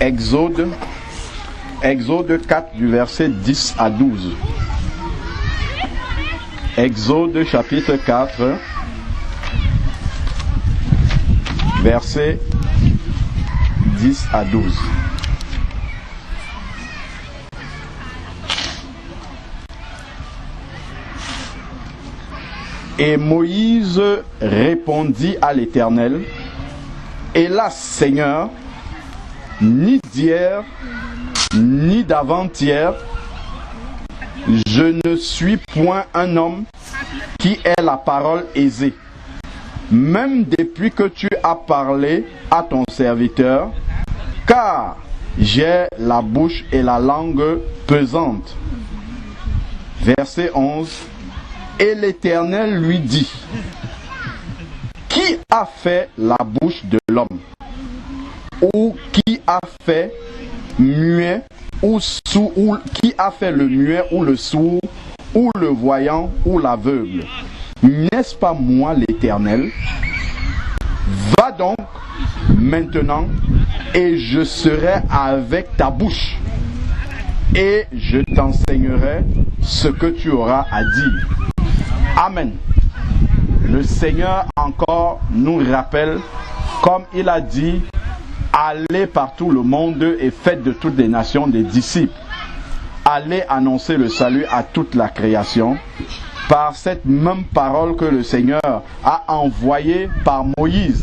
Exode 4 du verset 10 à 12. Exode chapitre 4, verset 10 à 12. Et Moïse répondit à l'Éternel: Hélas, Seigneur, ni d'hier, ni d'avant-hier, je ne suis point un homme qui ait la parole aisée. Même depuis que tu as parlé à ton serviteur, car j'ai la bouche et la langue pesante. Verset 11. Et l'Éternel lui dit: Qui a fait la bouche de l'homme? Ou qui a fait muet ou sourd, ou qui a fait le muet ou le sourd, ou le voyant ou l'aveugle? N'est-ce pas moi l'Éternel? Va donc maintenant, et je serai avec ta bouche, et je t'enseignerai ce que tu auras à dire. Amen. Le Seigneur encore nous rappelle, comme il a dit, allez par tout le monde et faites de toutes les nations des disciples. Allez annoncer le salut à toute la création, par cette même parole que le Seigneur a envoyée par Moïse.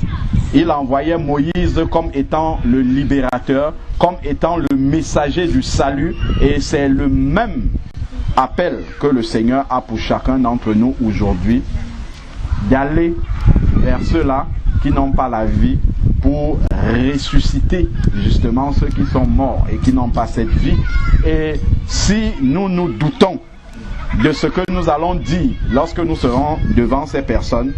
Il envoyait Moïse comme étant le libérateur, comme étant le messager du salut, et c'est le même appel que le Seigneur a pour chacun d'entre nous aujourd'hui, d'aller vers ceux-là qui n'ont pas la vie, pour ressusciter justement ceux qui sont morts et qui n'ont pas cette vie. Et si nous nous doutons de ce que nous allons dire lorsque nous serons devant ces personnes,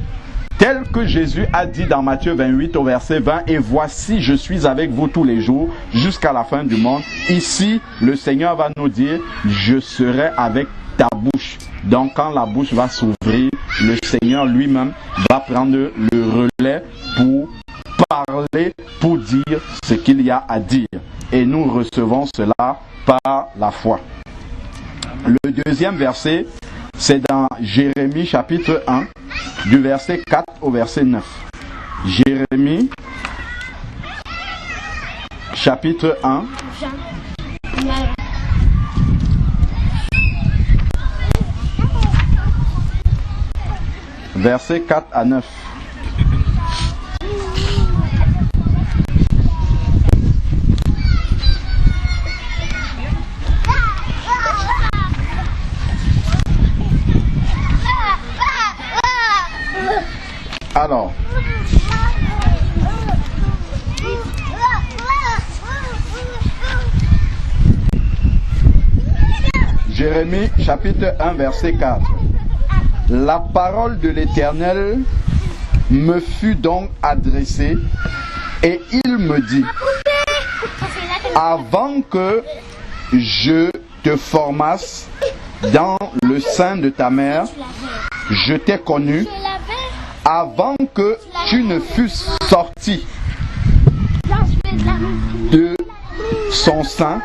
tel que Jésus a dit dans Matthieu 28 au verset 20, et voici je suis avec vous tous les jours jusqu'à la fin du monde. Ici le Seigneur va nous dire: je serai avec ta bouche. Donc quand la bouche va s'ouvrir, le Seigneur lui-même va prendre le relais pour parler, pour dire ce qu'il y a à dire. Et nous recevons cela par la foi. Le deuxième verset, c'est dans Jérémie chapitre 1, du verset 4 au verset 9. Jérémie chapitre 1, verset 4 à 9. Alors, Jérémie chapitre 1 verset 4. La parole de l'Éternel me fut donc adressée et il me dit: avant que je te formasse dans le sein de ta mère, je t'ai connu. Avant que tu ne fusses sorti de son sein,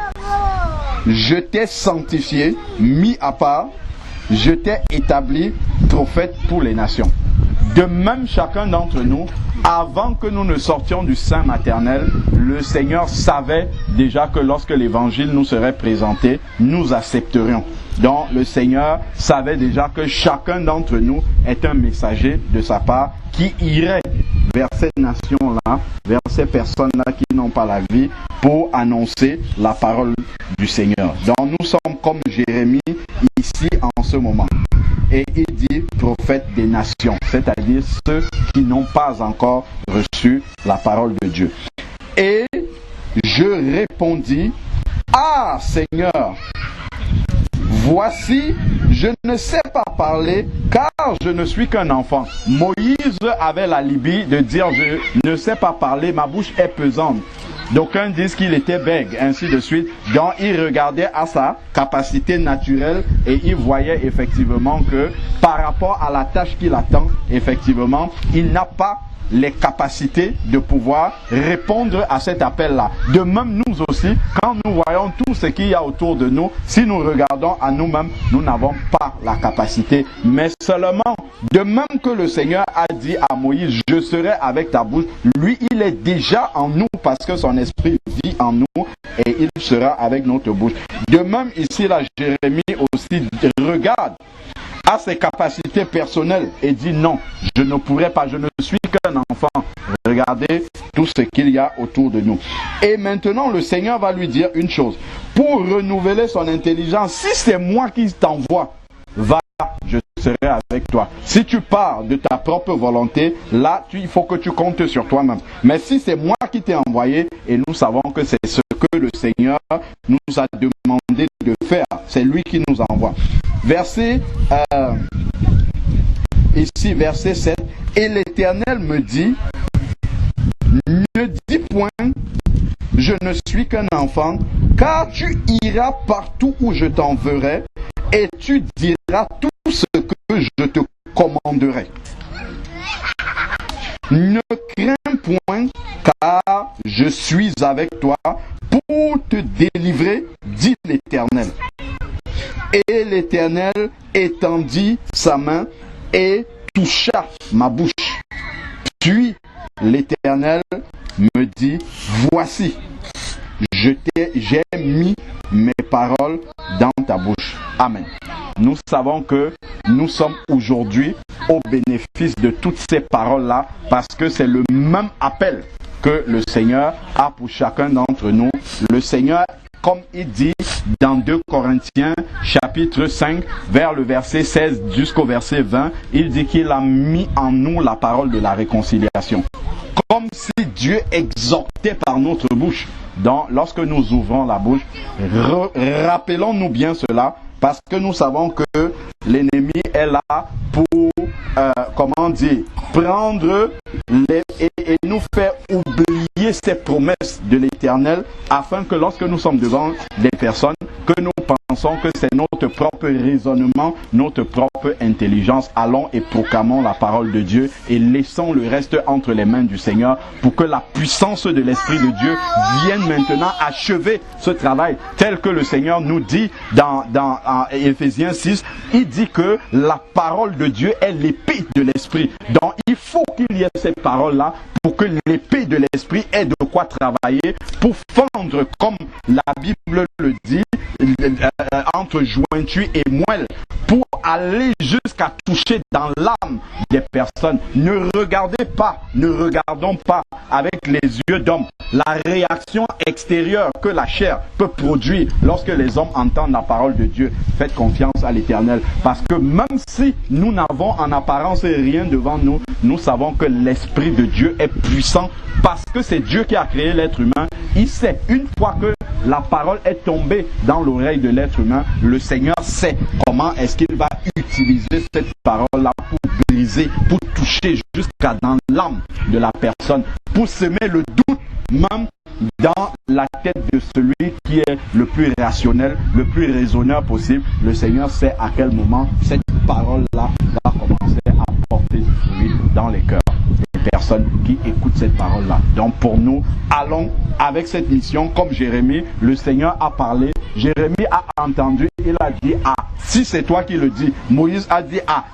je t'ai sanctifié, mis à part, je t'ai établi prophète pour les nations. De même, chacun d'entre nous, avant que nous ne sortions du sein maternel, le Seigneur savait déjà que lorsque l'évangile nous serait présenté, nous accepterions. Donc le Seigneur savait déjà que chacun d'entre nous est un messager de sa part qui irait vers ces nations-là, vers ces personnes-là qui n'ont pas la vie, pour annoncer la parole du Seigneur. Donc nous sommes comme Jérémie ici en ce moment. Et il dit prophète des nations, c'est-à-dire ceux qui n'ont pas encore reçu la parole de Dieu. Et je répondis: ah Seigneur, voici, je ne sais pas parler, car je ne suis qu'un enfant. Moïse avait l'alibi de dire: je ne sais pas parler, ma bouche est pesante. D'aucuns disent qu'il était bègue, ainsi de suite. Donc il regardait à sa capacité naturelle et il voyait effectivement que par rapport à la tâche qu'il attend, effectivement, il n'a pas les capacités de pouvoir répondre à cet appel-là. De même, nous aussi, quand nous voyons tout ce qu'il y a autour de nous, si nous regardons à nous-mêmes, nous n'avons pas la capacité. Mais seulement, de même que le Seigneur a dit à Moïse, je serai avec ta bouche, lui, il est déjà en nous parce que son esprit vit en nous et il sera avec notre bouche. De même, ici, là, Jérémie aussi regarde à ses capacités personnelles et dit non, je ne pourrai pas, je ne suis qu'un enfant. Regardez tout ce qu'il y a autour de nous. Et maintenant, le Seigneur va lui dire une chose. Pour renouveler son intelligence, si c'est moi qui t'envoie, va, je serai avec toi. Si tu pars de ta propre volonté, là, il faut que tu comptes sur toi-même. Mais si c'est moi qui t'ai envoyé, et nous savons que c'est ce que le Seigneur nous a demandé de faire, c'est lui qui nous envoie. Ici, verset 7, et l'Éternel me dit, ne dis point, je ne suis qu'un enfant, car tu iras partout où je t'enverrai, et tu diras tout ce que je te commanderai. Ne crains point, car je suis avec toi pour te délivrer, dit l'Éternel. Et l'Éternel étendit sa main et toucha ma bouche. Puis l'Éternel me dit, voici, j'ai mis mes paroles dans ta bouche. Amen. Nous savons que nous sommes aujourd'hui au bénéfice de toutes ces paroles-là parce que c'est le même appel que le Seigneur a pour chacun d'entre nous. Le Seigneur, comme il dit dans 2 Corinthiens chapitre 5 vers le verset 16 jusqu'au verset 20, il dit qu'il a mis en nous la parole de la réconciliation. Comme si Dieu exhortait par notre bouche. Donc, lorsque nous ouvrons la bouche, rappelons-nous bien cela, parce que nous savons que l'ennemi est là pour, prendre et nous faire oublier ces promesses de l'Éternel, afin que lorsque nous sommes devant des personnes, que nous pensons que c'est notre propre raisonnement, notre propre intelligence, allons et proclamons la parole de Dieu et laissons le reste entre les mains du Seigneur pour que la puissance de l'Esprit de Dieu vienne maintenant achever ce travail tel que le Seigneur nous dit dans Éphésiens 6, il dit que la parole de Dieu est l'épée de l'Esprit. Donc il faut qu'il y ait cette parole-là pour que l'épée de l'Esprit ait de quoi travailler pour fendre, comme la Bible le dit, entre jointure et moelle, pour aller jusqu'à toucher dans l'âme des personnes. Ne regardons pas avec les yeux d'homme la réaction extérieure que la chair peut produire lorsque les hommes entendent la parole de Dieu. Faites confiance à l'Éternel, parce que même si nous n'avons en apparence rien devant nous, nous savons que l'Esprit de Dieu est puissant, parce que c'est Dieu qui a créé l'être humain. Il sait, une fois que la parole est tombée dans l'oreille de l'être humain, le Seigneur sait comment est-ce qu'il va utiliser cette parole-là pour briser, pour toucher jusqu'à dans l'âme de la personne, pour semer le doute même dans la tête de celui qui est le plus rationnel, le plus raisonneur possible. Le Seigneur sait à quel moment cette parole-là va commencer à porter du fruit dans les cœurs des personnes qui écoutent cette parole-là. Donc pour nous, allons avec cette mission comme Jérémie. Le Seigneur a parlé, Jérémie a entendu, il a dit, ah, si c'est toi qui le dis. Moïse a dit, ah,